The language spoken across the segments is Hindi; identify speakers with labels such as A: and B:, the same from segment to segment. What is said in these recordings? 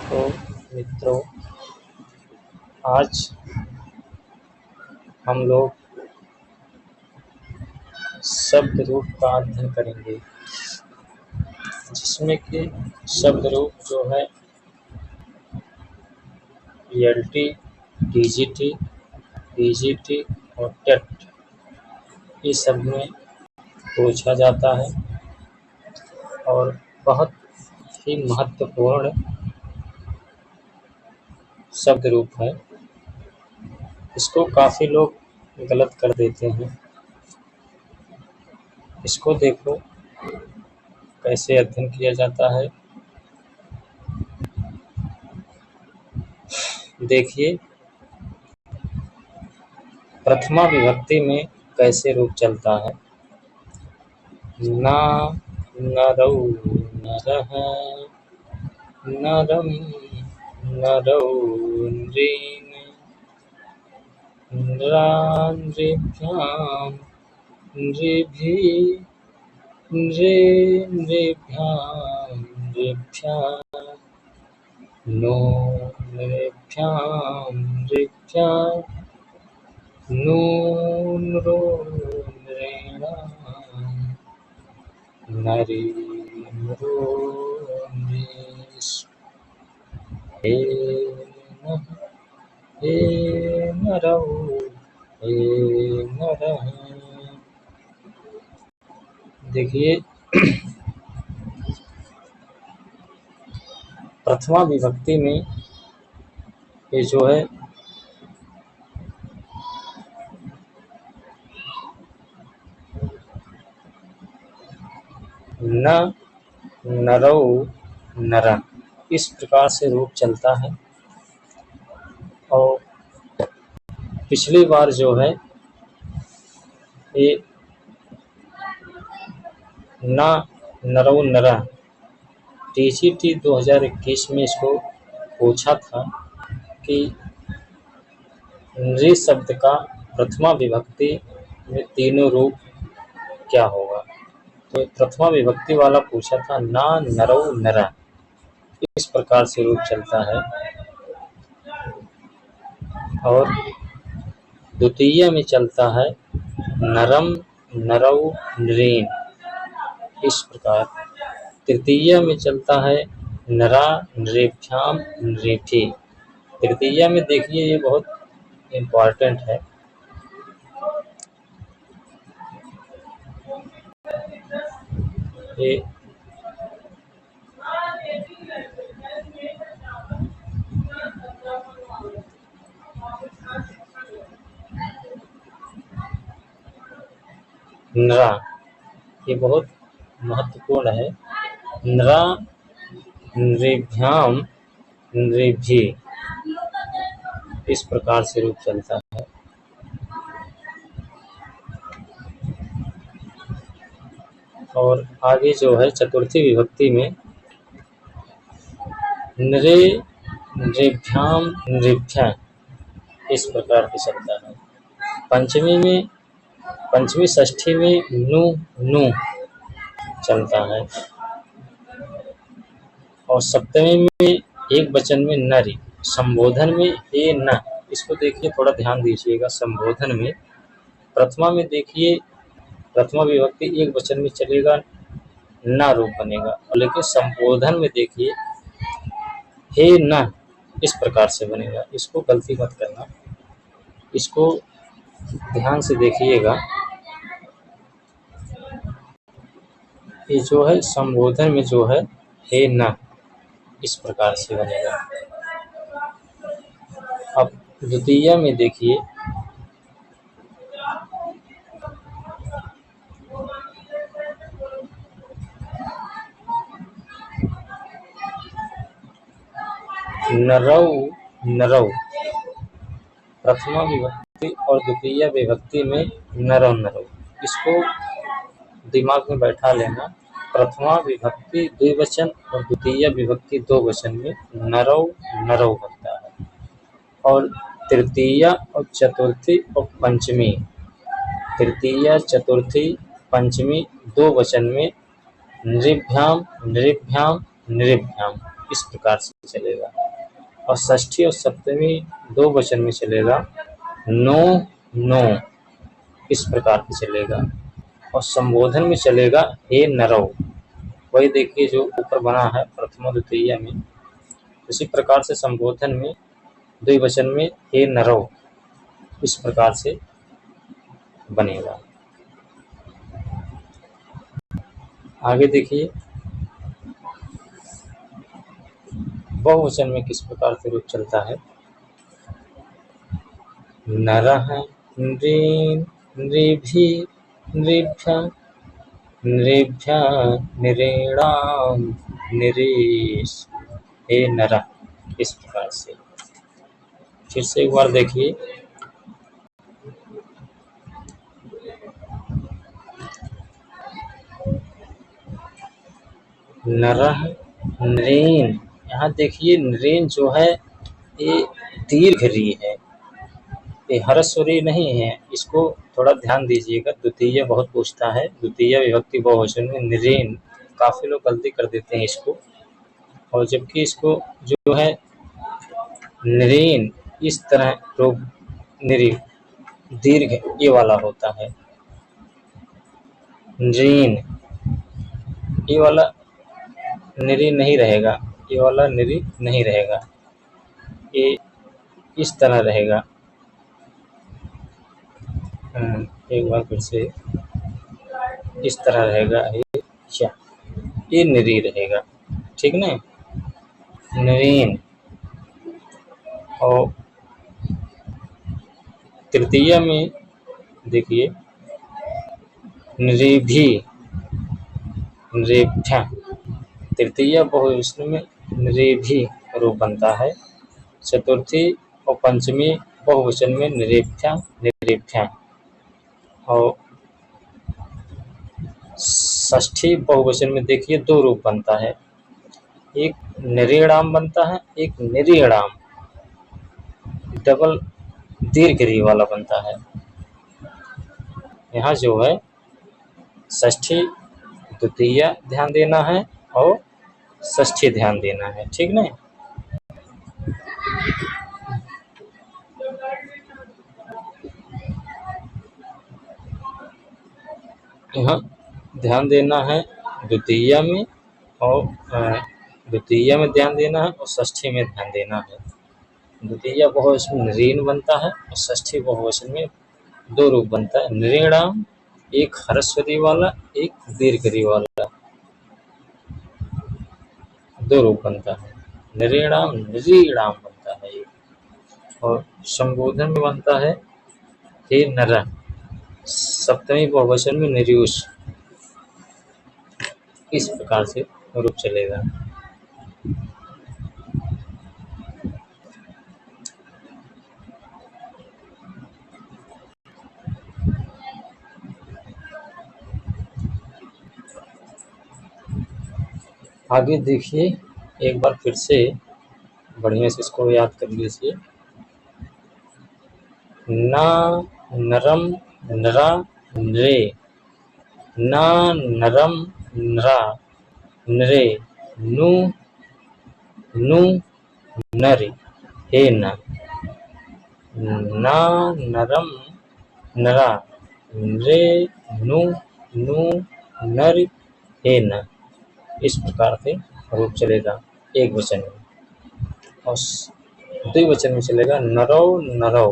A: तो मित्रों, आज हम लोग शब्द रूप का अध्ययन करेंगे, जिसमें कि शब्द रूप जो है ईएलटी, टीजीटी, पीजीटी और टेट, इस सब में पूछा जाता है और बहुत ही महत्वपूर्ण शब्द रूप है। इसको काफ़ी लोग गलत कर देते हैं। इसको देखो कैसे अध्ययन किया जाता है। देखिए, प्रथमा विभक्ति में कैसे रूप चलता है। ना, नरौ, नरः, नरम, नरौ, नृन्, नृभ्यां, नृभिः, नृभ्यां, नृभ्यां, नो, नृभ्यां, नृभ्यां, नो, नृ, नृणाम्, नरि, नृ, नृस्, हे नः, हे नरौ, हे नरः। देखिए, प्रथमा विभक्ति में ये जो है न, नरौ, नरः, इस प्रकार से रूप चलता है। और पिछली बार जो है ये न, नरौ, नरः, टीजीटी 2021 में इसको पूछा था कि नृ शब्द का प्रथमा विभक्ति में तीनों रूप क्या होगा। तो प्रथमा विभक्ति वाला पूछा था ना, नरौ, नरः, इस प्रकार से रूप चलता है। और द्वितीय में चलता है नरम, नरौ, नृन्, इस प्रकार। तृतीय में चलता है नरा, नृभ्यां, नृभिः। तृतीय में देखिए ये बहुत इम्पॉर्टेंट है। ये नरा, ये बहुत महत्वपूर्ण है। नरा, नृभ्यां, नृभिः, इस प्रकार से रूप चलता है। और आगे जो है चतुर्थी विभक्ति में नृ, नृभ्यां, नृभ्यः, इस प्रकार से चलता है। पंचमी में, पंचमी षष्ठी में नु, नु चलता है। और सप्तमी में एक वचन में नरि, संबोधन में ए न, इसको देखिए, थोड़ा ध्यान दीजिएगा। संबोधन में प्रथमा में देखिए, प्रथमा विभक्ति एक वचन में चलेगा, न रूप बनेगा। और लेकिन संबोधन में देखिए हे न, इस प्रकार से बनेगा। इसको गलती मत करना, इसको ध्यान से देखिएगा। ये जो है संबोधन में जो है हे न, इस प्रकार से बनेगा। अब द्वितीय में देखिए नरौ, नरौ, प्रथमा विभक्ति और द्वितीय विभक्ति में नरौ, नरौ, इसको दिमाग में बैठा लेना। प्रथमा विभक्ति द्विवचन और द्वितीय विभक्ति दो वचन में नरौ, नरौ बनता है। और तृतीय और चतुर्थी और पंचमी, तृतीय, चतुर्थी, पंचमी दो वचन में नृभ्यां, नृभ्यां, नृभ्याम, इस प्रकार से चलेगा। और षष्ठी और सप्तमी दो वचन में चलेगा नो नो, इस प्रकार से चलेगा। और संबोधन में चलेगा हे नरौ, वही देखिए जो ऊपर बना है प्रथमा द्वितीय में, उसी प्रकार से संबोधन में द्विवचन में हे नरौ, इस प्रकार से बनेगा। आगे देखिए बहुवचन में किस प्रकार से रूप चलता है। नरः नृन् नृभिः नृभ्यः नृभ्यः नृणां नृष हे नरः, इस प्रकार से। फिर से एक बार देखिए नरः नृन्, यहाँ देखिए नृन् जो है ये दीर्घ री है, ये ह्रस्वरी नहीं है, इसको थोड़ा ध्यान दीजिएगा। द्वितीय बहुत पूछता है, द्वितीय विभक्ति बहुवचन में नृन्, काफी लोग गलती कर देते हैं इसको, और जबकि इसको जो है नृन् इस तरह रूप नृ दीर्घ ये वाला होता है। नृन् ये वाला नृ नहीं रहेगा, ये वाला नृ नहीं रहेगा, ये इस तरह रहेगा। एक बार फिर से इस तरह रहेगा, ये नृ रहेगा, ठीक ना, नृन्। और तृतीय में देखिए नृभि नृभ्यः, तृतीय बहुवचन में नृभि रूप बनता है। चतुर्थी और पंचमी बहुवचन में नृभ्यः नृभ्यः। और षष्ठी बहुवचन में देखिए दो रूप बनता है, एक नृणाम बनता है, एक नृणाम, डबल दीर्घ री वाला बनता है। यहाँ जो है षष्ठी द्वितीय ध्यान देना है और षष्ठी ध्यान देना है, ठीक ना। यहाँ ध्यान देना है द्वितीय में, और द्वितीय में ध्यान देना है और षष्ठी में ध्यान देना है। द्वितीय बहुवचन में नृण बनता है और षष्ठी बहुवचन में दो रूप बनता है, नृणाम, एक ह्रस्वरी वाला, एक दीर्घरी वाला, दो रूप बनता है, नृणाम नृणाम बनता है ये। और संबोधन में बनता है हे नरः, सप्तमी बहुवचन में नृयुष, इस प्रकार से रूप चलेगा। आगे देखिए एक बार फिर से बढ़िया से इसको याद कर लीजिए। ना नरम नरा नृ, ना नरम नरा नृ, नु नु नरि हे न, ना नरम नरा नृ नु नु नरि हे न, इस प्रकार से रूप चलेगा एक वचन में। और द्विवचन में चलेगा नरौ नरौ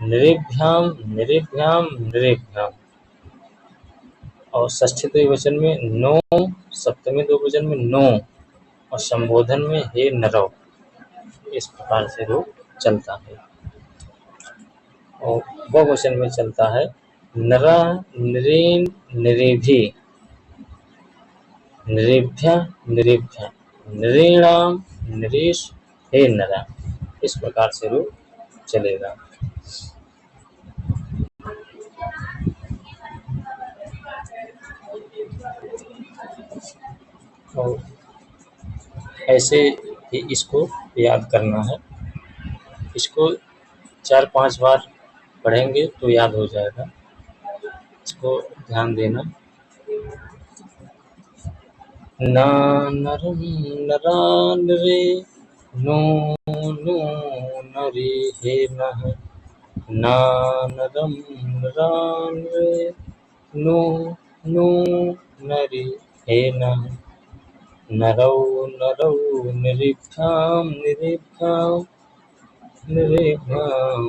A: नृभ्याम नृभ्याम नृभ्याम। और षष्ठी द्विवचन में नो, सप्तमी द्विवचन में नो, और संबोधन में हे नरौ, इस प्रकार से रूप चलता है। और बहुवचन में चलता है नरा नृन् नृभि नृभ्यः नृभ्यः नृणाम नृष हे नरा, इस प्रकार से रूप चलेगा। और ऐसे ही इसको याद करना है, इसको 4-5 बार पढ़ेंगे तो याद हो जाएगा, इसको ध्यान देना। ना नरं नरानरे नो नो नरि हे नः ना नरं नरानरे नो नो नरि हे नः नरौ नरौ निरिभ्यां निरिभ्यां निरिभ्यां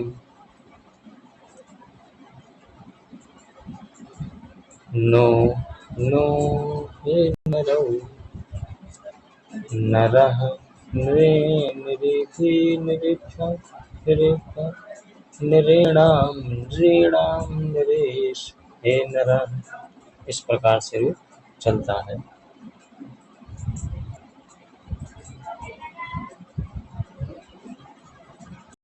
A: नो नो हे नरौ नरः नृ नृभिः नृभ्यां नृभ्यां नृणां नृणां नरेश हे नरः। इस प्रकार से वो चलता है।